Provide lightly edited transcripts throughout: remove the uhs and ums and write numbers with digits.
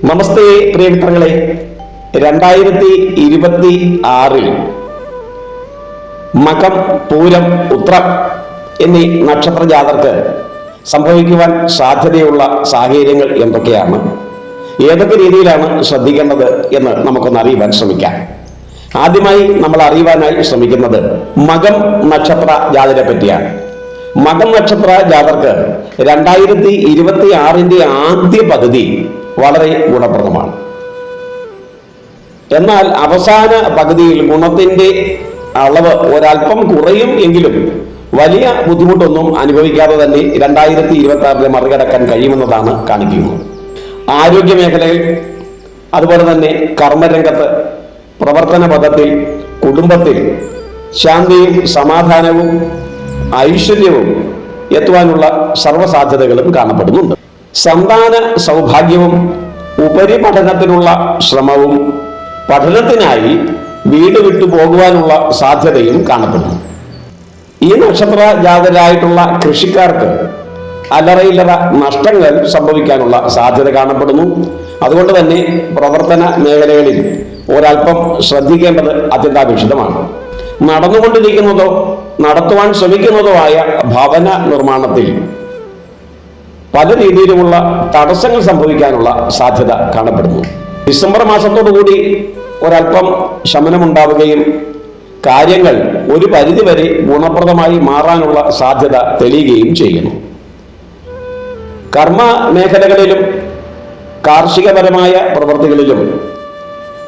നമസ്തേ പ്രിയമിത്രങ്ങളെ, 2026 മകം, പൂരം, ഉത്രം എന്നീ നക്ഷത്ര ജാതർക്ക് സംഭവിക്കുവാൻ സാധ്യതയുള്ള സാഹചര്യങ്ങൾ എന്തൊക്കെയാണ്, ഏതൊക്കെ രീതിയിലാണ് ശ്രദ്ധിക്കേണ്ടത് എന്ന് നമുക്കൊന്ന് അറിയുവാൻ ശ്രമിക്കാം. ആദ്യമായി നമ്മൾ അറിയുവാനായി ശ്രമിക്കുന്നത് മകം നക്ഷത്ര ജാതരെ പറ്റിയാണ്. മകം നക്ഷത്ര ജാതർക്ക് 2026 ആദ്യ പകുതി വളരെ ഗുണപ്രദമാണ്. എന്നാൽ അവസാന പകുതിയിൽ ഗുണത്തിന്റെ അളവ് ഒരല്പം കുറയും എങ്കിലും വലിയ ബുദ്ധിമുട്ടൊന്നും അനുഭവിക്കാതെ തന്നെ 2026 മറികടക്കാൻ കഴിയുമെന്നതാണ് കാണിക്കുന്നത്. ആരോഗ്യ മേഖലയിൽ, അതുപോലെ തന്നെ കർമ്മരംഗത്ത്, പ്രവർത്തന പദത്തിൽ, കുടുംബത്തിൽ ശാന്തിയും സമാധാനവും ഐശ്വര്യവും എത്തുവാനുള്ള സർവ്വസാധ്യതകളും കാണപ്പെടുന്നുണ്ട്. സന്താന സൗഭാഗ്യവും ഉപരിപഠനത്തിനുള്ള ശ്രമവും പഠനത്തിനായി വീട് വിട്ടു പോകുവാനുള്ള സാധ്യതയും കാണപ്പെടുന്നു. ഈ നക്ഷത്ര ജാതരായിട്ടുള്ള കൃഷിക്കാർക്ക് അലറയില്ലറ നഷ്ടങ്ങൾ സംഭവിക്കാനുള്ള സാധ്യത കാണപ്പെടുന്നു. അതുകൊണ്ട് തന്നെ പ്രവർത്തന മേഖലകളിൽ ഒരല്പം ശ്രദ്ധിക്കേണ്ടത് അത്യന്താപേക്ഷിതമാണ്. നടന്നുകൊണ്ടിരിക്കുന്നതോ നടത്തുവാൻ ശ്രമിക്കുന്നതോ ആയ ഭവന നിർമ്മാണത്തിൽ പല രീതിയിലുമുള്ള തടസ്സങ്ങൾ സംഭവിക്കാനുള്ള സാധ്യത കാണപ്പെടുന്നു. ഡിസംബർ മാസത്തോടുകൂടി ഒരല്പം ശമനമുണ്ടാവുകയും കാര്യങ്ങൾ ഒരു പരിധിവരെ ഗുണപ്രദമായി മാറാനുള്ള സാധ്യത തെളിയുകയും ചെയ്യുന്നു. കർമ്മ മേഖലകളിലും കാർഷികപരമായ പ്രവൃത്തികളിലും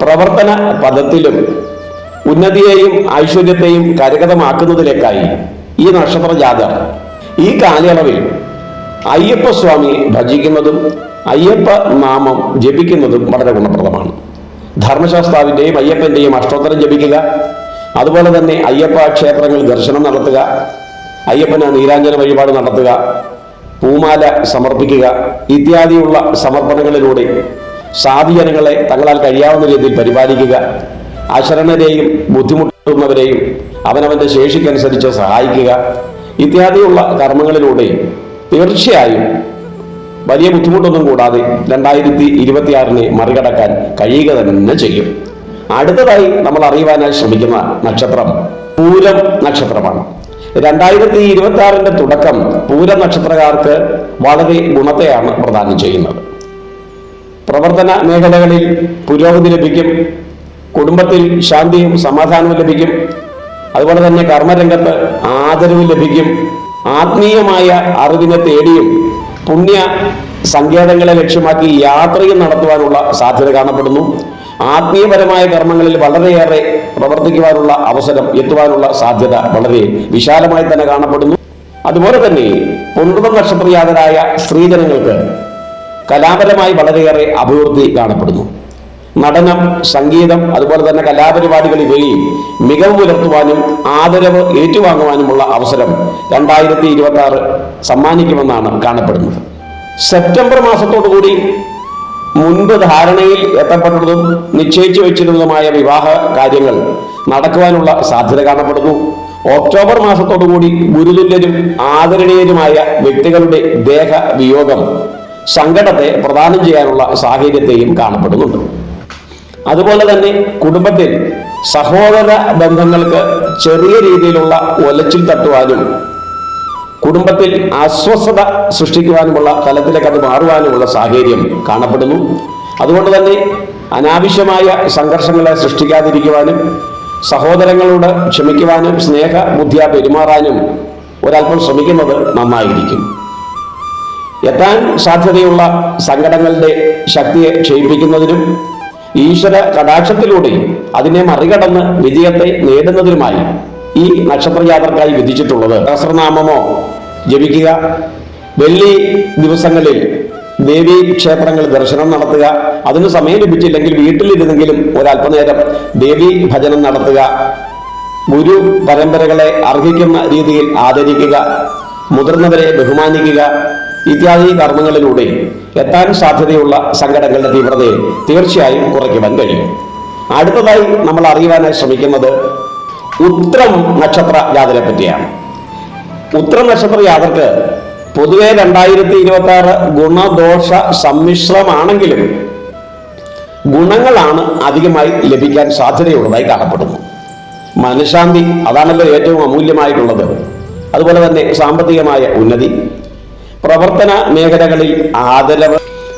പ്രവർത്തന പദത്തിലും ഉന്നതിയെയും ഐശ്വര്യത്തെയും കരഗതമാക്കുന്നതിലേക്കായി ഈ നക്ഷത്ര ജാതർ ഈ കാലയളവിൽ അയ്യപ്പ സ്വാമിയെ ഭജിക്കുന്നതും അയ്യപ്പ നാമം ജപിക്കുന്നതും വളരെ ഗുണപ്രദമാണ്. ധർമ്മശാസ്താവിൻ്റെയും അയ്യപ്പൻ്റെയും അഷ്ടോത്തരം ജപിക്കുക, അതുപോലെ തന്നെ അയ്യപ്പ ക്ഷേത്രങ്ങളിൽ ദർശനം നടത്തുക, അയ്യപ്പന് നീരാഞ്ജന വഴിപാട് നടത്തുക, പൂമാല സമർപ്പിക്കുക ഇത്യാദിയുള്ള സമർപ്പണങ്ങളിലൂടെ സാധുജനങ്ങളെ തങ്ങളാൽ കഴിയാവുന്ന രീതിയിൽ പരിപാലിക്കുക, അശരണരെയും ബുദ്ധിമുട്ടുന്നവരെയും അവനവൻ്റെ ശേഷിക്കനുസരിച്ച് സഹായിക്കുക ഇത്യാദിയുള്ള കർമ്മങ്ങളിലൂടെ തീർച്ചയായും വലിയ ബുദ്ധിമുട്ടൊന്നും കൂടാതെ 2026 മറികടക്കാൻ കഴിയുക തന്നെ ചെയ്യും. അടുത്തതായി നമ്മൾ അറിയുവാനായി ശ്രമിക്കുന്ന നക്ഷത്രം പൂരം നക്ഷത്രമാണ്. 2026 തുടക്കം പൂരം നക്ഷത്രക്കാർക്ക് വളരെ ഗുണത്തെയാണ് പ്രദാനം ചെയ്യുന്നത്. പ്രവർത്തന മേഖലകളിൽ പുരോഗതി ലഭിക്കും, കുടുംബത്തിൽ ശാന്തിയും സമാധാനവും ലഭിക്കും, അതുപോലെ തന്നെ കർമ്മരംഗത്ത് ആദരവ് ലഭിക്കും, ആത്മീയമായ അറിവിനെ തേടിയും പുണ്യ സങ്കേതങ്ങളെ ലക്ഷ്യമാക്കി യാത്രയും നടത്തുവാനുള്ള സാധ്യത കാണപ്പെടുന്നു. ആത്മീയപരമായ കർമ്മങ്ങളിൽ വളരെയേറെ പ്രവർത്തിക്കുവാനുള്ള അവസരം എത്തുവാനുള്ള സാധ്യത വളരെ വിശാലമായി തന്നെ കാണപ്പെടുന്നു. അതുപോലെ തന്നെ പുണർതം നക്ഷത്രജാതരായ സ്ത്രീജനങ്ങൾക്ക് കലാപരമായി വളരെയേറെ അഭിവൃദ്ധി കാണപ്പെടുന്നു. നടനം, സംഗീതം, അതുപോലെ തന്നെ കലാപരിപാടികൾ ഇവയിൽ മികവ് പുലർത്തുവാനും ആദരവ് ഏറ്റുവാങ്ങുവാനുമുള്ള അവസരം 2026 സമ്മാനിക്കുമെന്നാണ് കാണപ്പെടുന്നത്. സെപ്റ്റംബർ മാസത്തോടുകൂടി മുൻപ് ധാരണയിൽ എത്തപ്പെട്ടതും നിശ്ചയിച്ചു വെച്ചിരുന്നതുമായ വിവാഹ കാര്യങ്ങൾ നടക്കുവാനുള്ള സാധ്യത കാണപ്പെടുന്നു. ഒക്ടോബർ മാസത്തോടുകൂടി ഗുരുതുല്യരും ആദരണീയരുമായ വ്യക്തികളുടെ ദേഹവിയോഗം സങ്കടത്തെ പ്രദാനം ചെയ്യാനുള്ള സാഹചര്യത്തെയും കാണപ്പെടുന്നുണ്ട്. അതുപോലെ തന്നെ കുടുംബത്തിൽ സഹോദര ബന്ധങ്ങൾക്ക് ചെറിയ രീതിയിലുള്ള ഒലച്ചിൽ തട്ടുവാനും കുടുംബത്തിൽ അസ്വസ്ഥത സൃഷ്ടിക്കുവാനുമുള്ള തലത്തിലേക്ക് അത് മാറുവാനുമുള്ള സാഹചര്യം കാണപ്പെടുന്നു. അതുകൊണ്ട് തന്നെ അനാവശ്യമായ സംഘർഷങ്ങളെ സൃഷ്ടിക്കാതിരിക്കുവാനും സഹോദരങ്ങളോട് ക്ഷമിക്കുവാനും സ്നേഹ ബുദ്ധിയ പെരുമാറാനും ഒരല്പം ശ്രമിക്കുന്നത് നന്നായിരിക്കും. എത്താൻ സാധ്യതയുള്ള സങ്കടങ്ങളുടെ ശക്തിയെ ക്ഷയിപ്പിക്കുന്നതിനും ഈശ്വര കടാക്ഷത്തിലൂടെ അതിനെ മറികടന്ന് വിജയത്തെ നേടുന്നതിനുമായി ഈ നക്ഷത്രജാതർക്കായി വിധിച്ചിട്ടുള്ളത് സഹസ്രനാമമോ ജപിക്കുക, വെള്ളി ദിവസങ്ങളിൽ ദേവീ ക്ഷേത്രങ്ങളിൽ ദർശനം നടത്തുക, അതിന് സമയം ലഭിച്ചില്ലെങ്കിൽ വീട്ടിലിരുന്നെങ്കിലും ഒരല്പനേരം ദേവീ ഭജനം നടത്തുക, ഗുരു പരമ്പരകളെ അർഹിക്കുന്ന രീതിയിൽ ആദരിക്കുക, മുതിർന്നവരെ ബഹുമാനിക്കുക ഇത്യാദി കർമ്മങ്ങളിലൂടെ എത്താൻ സാധ്യതയുള്ള സങ്കടങ്ങളുടെ തീവ്രതയെ തീർച്ചയായും കുറയ്ക്കുവാൻ കഴിയും. അടുത്തതായി നമ്മൾ അറിയുവാനായി ശ്രമിക്കുന്നത് ഉത്രം നക്ഷത്ര ജാതരെ പറ്റിയാണ്. ഉത്രം നക്ഷത്ര ജാതർക്ക് പൊതുവെ 2026 ഗുണദോഷ സമ്മിശ്രമാണെങ്കിലും ഗുണങ്ങളാണ് അധികമായി ലഭിക്കാൻ സാധ്യതയുള്ളതായി കാണപ്പെടുന്നു. മനഃശാന്തി അതാണല്ലോ ഏറ്റവും അമൂല്യമായിട്ടുള്ളത്. അതുപോലെ തന്നെ സാമ്പത്തികമായ ഉന്നതി, പ്രവർത്തന മേഖലകളിൽ ആദരവ്,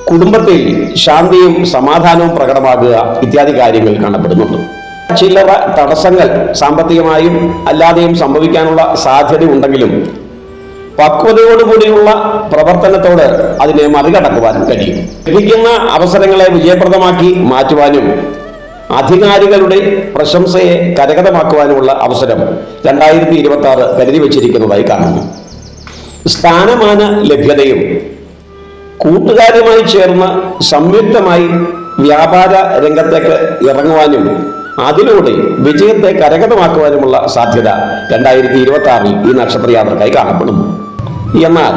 കുടുംബത്തിൽ ശാന്തിയും സമാധാനവും പ്രകടമാകുക ഇത്യാദി കാര്യങ്ങൾ കാണപ്പെടുന്നുണ്ട്. ചില്ലറ തടസ്സങ്ങൾ സാമ്പത്തികമായും അല്ലാതെയും സംഭവിക്കാനുള്ള സാധ്യത ഉണ്ടെങ്കിലും പക്വതയോടുകൂടിയുള്ള പ്രവർത്തനത്തോട് അതിനെ മറികടക്കുവാൻ കഴിയും. ലഭിക്കുന്ന അവസരങ്ങളെ വിജയപ്രദമാക്കി മാറ്റുവാനും അധികാരികളുടെ പ്രശംസയെ കരഗതമാക്കുവാനുമുള്ള അവസരം 2026 കരുതി വച്ചിരിക്കുന്നതായി കാണുന്നു. സ്ഥാനമാന ലഭ്യതയും കൂട്ടുകാരുമായി ചേർന്ന് സംയുക്തമായി വ്യാപാര രംഗത്തേക്ക് ഇറങ്ങുവാനും അതിലൂടെ വിജയത്തെ കരഗതമാക്കുവാനുമുള്ള സാധ്യത 2026 ഈ നക്ഷത്രയാത്രക്കായി കാണപ്പെടുന്നു. എന്നാൽ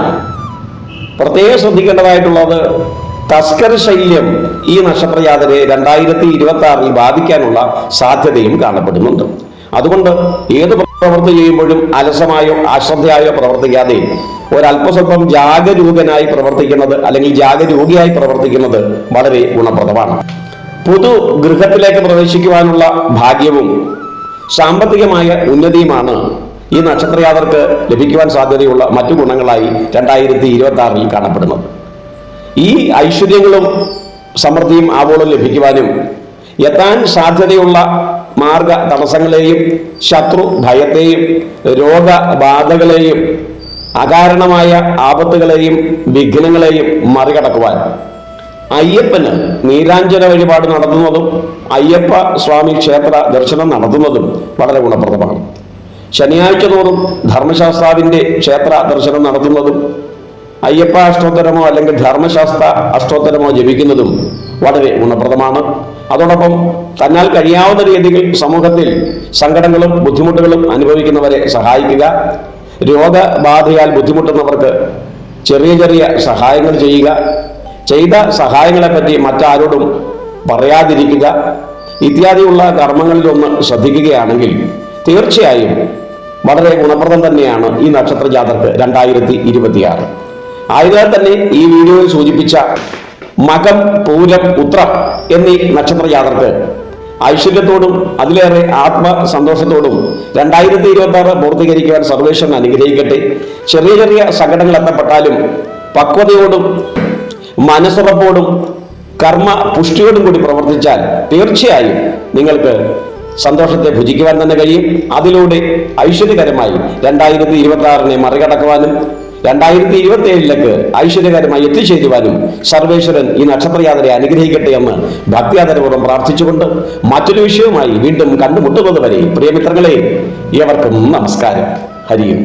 പ്രത്യേകം ശ്രദ്ധിക്കേണ്ടതായിട്ടുള്ളത് തസ്കര ശല്യം ഈ നക്ഷത്രയാത്രയെ 2026 ബാധിക്കാനുള്ള സാധ്യതയും കാണപ്പെടുന്നുണ്ട്. അതുകൊണ്ട് ഏത് പ്രവൃത്തി ചെയ്യുമ്പോഴും അലസമായോ അശ്രദ്ധയായോ പ്രവർത്തിക്കാതെ ഒരല്പസ്വല്പം ജാഗരൂകനായി പ്രവർത്തിക്കുന്നത് അല്ലെങ്കിൽ ജാഗരൂകിയായി പ്രവർത്തിക്കുന്നത് വളരെ ഗുണപ്രദമാണ്. പൊതു ഗൃഹത്തിലേക്ക് പ്രവേശിക്കുവാനുള്ള ഭാഗ്യവും സാമ്പത്തികമായ ഉന്നതിയുമാണ് ഈ നക്ഷത്രയാത്രക്ക് ലഭിക്കുവാൻ സാധ്യതയുള്ള മറ്റു ഗുണങ്ങളായി 2026 കാണപ്പെടുന്നത്. ഈ ഐശ്വര്യങ്ങളും സമൃദ്ധിയും ആവോളം ലഭിക്കുവാനും എത്താൻ സാധ്യതയുള്ള മാർഗ തടസ്സങ്ങളെയും ശത്രു ഭയത്തെയും രോഗബാധകളെയും അകാരണമായ ആപത്തുകളെയും വിഘ്നങ്ങളെയും മറികടക്കുവാൻ അയ്യപ്പന് നീരാഞ്ജന വഴിപാട് നടത്തുന്നതും അയ്യപ്പ സ്വാമി ക്ഷേത്ര ദർശനം നടത്തുന്നതും വളരെ ഗുണപ്രദമാണ്. ശനിയാഴ്ച തോറും ധർമ്മശാസ്താവിൻ്റെ ക്ഷേത്ര ദർശനം നടത്തുന്നതും അയ്യപ്പ അഷ്ടോത്തരമോ അല്ലെങ്കിൽ ധർമ്മശാസ്ത്ര അഷ്ടോത്തരമോ ജപിക്കുന്നതും വളരെ ഗുണപ്രദമാണ്. അതോടൊപ്പം തന്നാൽ കഴിയാവുന്ന രീതിയിൽ സമൂഹത്തിൽ സങ്കടങ്ങളും ബുദ്ധിമുട്ടുകളും അനുഭവിക്കുന്നവരെ സഹായിക്കുക, രോഗബാധയാൽ ബുദ്ധിമുട്ടുന്നവർക്ക് ചെറിയ ചെറിയ സഹായങ്ങൾ ചെയ്യുക, ചെയ്ത സഹായങ്ങളെപ്പറ്റി മറ്റാരോടും പറയാതിരിക്കുക ഇത്യാദിയുള്ള കർമ്മങ്ങളിലൊന്ന് ശ്രദ്ധിക്കുകയാണെങ്കിൽ തീർച്ചയായും വളരെ ഗുണപ്രദം തന്നെയാണ് ഈ നക്ഷത്ര ജാതർക്ക് 2026. ആയതിനാൽ തന്നെ ഈ വീഡിയോയിൽ സൂചിപ്പിച്ച മകം, പൂരം, ഉത്രം എന്നീ നക്ഷത്ര ജാതർക്ക് ഐശ്വര്യത്തോടും അതിലേറെ ആത്മസന്തോഷത്തോടും 2026 പൂർത്തീകരിക്കുവാൻ സർവേശ്വരൻ അനുഗ്രഹിക്കട്ടെ. ചെറിയ ചെറിയ സങ്കടങ്ങൾ എത്തപ്പെട്ടാലും പക്വതയോടും മനസ്സുറപ്പോടും കർമ്മ പുഷ്ടിയോടും കൂടി പ്രവർത്തിച്ചാൽ തീർച്ചയായും നിങ്ങൾക്ക് സന്തോഷത്തെ ഭുജിക്കുവാൻ തന്നെ കഴിയും. അതിലൂടെ ഐശ്വര്യകരമായി 2026 മറികടക്കുവാനും 2027 ഐശ്വര്യകരമായി എത്തിച്ചേരുവാനും സർവേശ്വരൻ ഈ നക്ഷത്രയാത്രയെ അനുഗ്രഹിക്കട്ടെ എന്ന് ഭക്തിയാദരപൂർവ്വം പ്രാർത്ഥിച്ചുകൊണ്ട് മറ്റൊരു വിഷയവുമായി വീണ്ടും കണ്ടുമുട്ടുന്നത് വരെ പ്രിയമിത്രങ്ങളെ ഏവർക്കും നമസ്കാരം. ഹരിയും